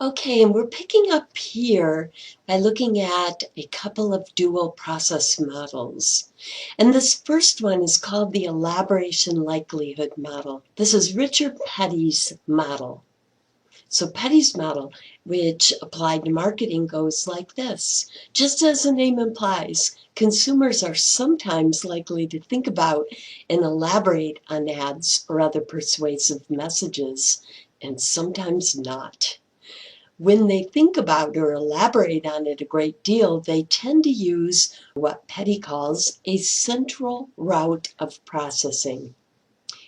Okay, and we're picking up here by looking at a couple of dual process models. And this first one is called the elaboration likelihood model. This is Richard Petty's model. So Petty's model, which applied to marketing, goes like this. Just as the name implies, consumers are sometimes likely to think about and elaborate on ads or other persuasive messages, and sometimes not. When they think about or elaborate on it a great deal, they tend to use what Petty calls a central route of processing.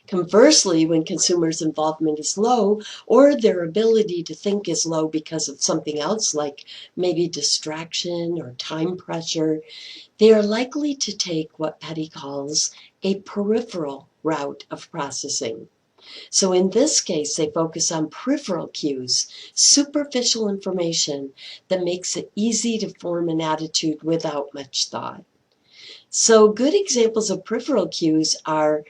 Conversely, when consumers' involvement is low, or their ability to think is low because of something else like maybe distraction or time pressure, they are likely to take what Petty calls a peripheral route of processing. So in this case, they focus on peripheral cues, superficial information that makes it easy to form an attitude without much thought. So good examples of peripheral cues are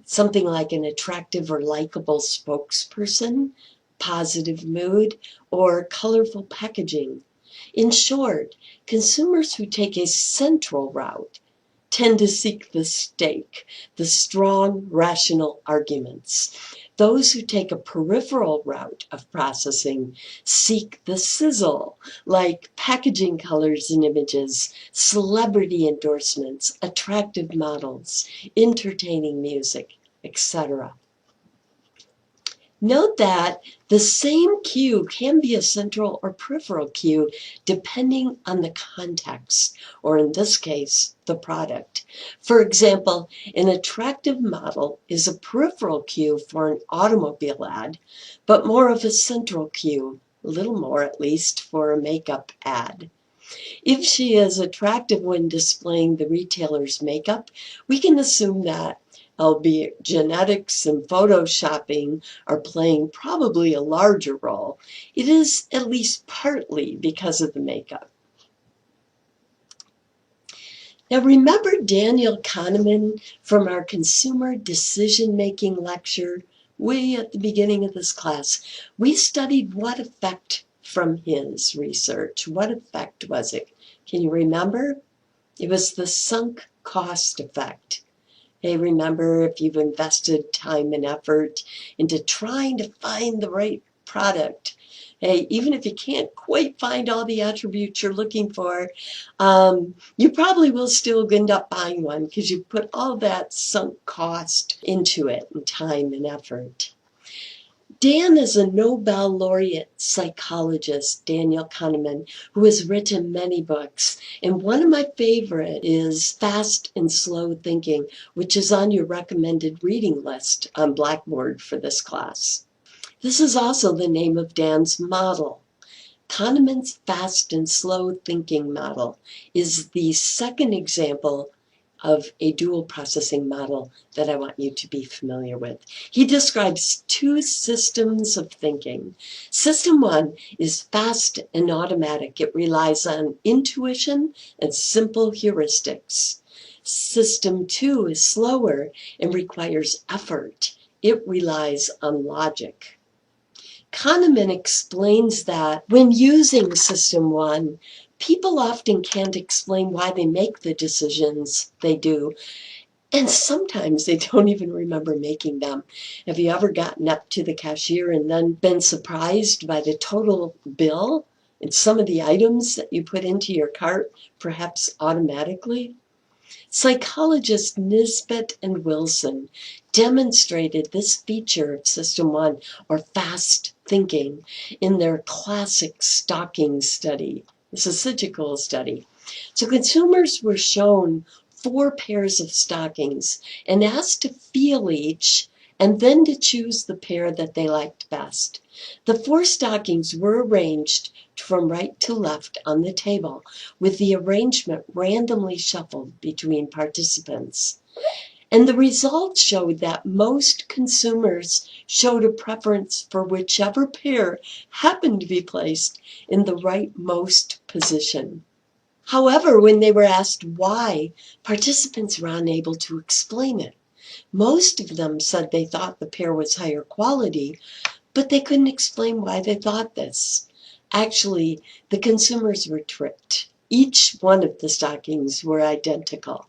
something like an attractive or likable spokesperson, positive mood, or colorful packaging. In short, consumers who take a central route tend to seek the stake, the strong, rational arguments. Those who take a peripheral route of processing seek the sizzle, like packaging colors and images, celebrity endorsements, attractive models, entertaining music, etc. Note that the same cue can be a central or peripheral cue depending on the context, or in this case, the product. For example, an attractive model is a peripheral cue for an automobile ad, but more of a central cue, a little more at least, for a makeup ad. If she is attractive when displaying the retailer's makeup, we can assume that, albeit genetics and photoshopping are playing probably a larger role, it is at least partly because of the makeup. Now remember Daniel Kahneman from our consumer decision-making lecture way at the beginning of this class? We studied what effect from his research. What effect was it? Can you remember? It was the sunk cost effect. Hey, remember, if you've invested time and effort into trying to find the right product, hey, even if you can't quite find all the attributes you're looking for, you probably will still end up buying one because you put all that sunk cost into it, and time and effort. Dan is a Nobel laureate psychologist, Daniel Kahneman, who has written many books. And one of my favorite is Fast and Slow Thinking, which is on your recommended reading list on Blackboard for this class. This is also the name of Dan's model. Kahneman's Fast and Slow Thinking model is the second example of a dual processing model that I want you to be familiar with. He describes two systems of thinking. System one is fast and automatic. It relies on intuition and simple heuristics. System two is slower and requires effort. It relies on logic. Kahneman explains that when using System 1, people often can't explain why they make the decisions they do, and sometimes they don't even remember making them. Have you ever gotten up to the cashier and then been surprised by the total bill and some of the items that you put into your cart, perhaps automatically? Psychologists Nisbet and Wilson demonstrated this feature of System 1, or fast thinking, in their classic stocking study. This is such a cool study. So consumers were shown 4 pairs of stockings and asked to feel each and then to choose the pair that they liked best. The 4 stockings were arranged from right to left on the table, with the arrangement randomly shuffled between participants. And the results showed that most consumers showed a preference for whichever pair happened to be placed in the rightmost position. However, when they were asked why, participants were unable to explain it. Most of them said they thought the pair was higher quality, but they couldn't explain why they thought this. Actually, the consumers were tricked. Each one of the stockings were identical.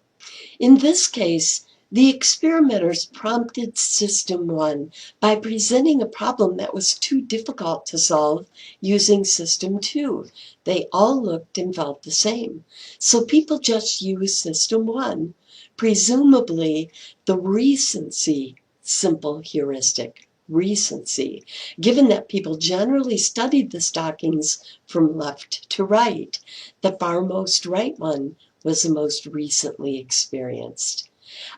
In this case, the experimenters prompted System 1 by presenting a problem that was too difficult to solve using System 2. They all looked and felt the same. So people just used System 1, presumably the recency simple heuristic. Recency, given that people generally studied the stockings from left to right. The farmost right one was the most recently experienced.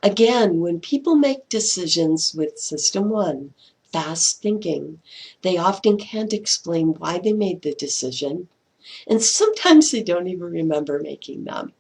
Again, when people make decisions with System 1, fast thinking, they often can't explain why they made the decision, and sometimes they don't even remember making them.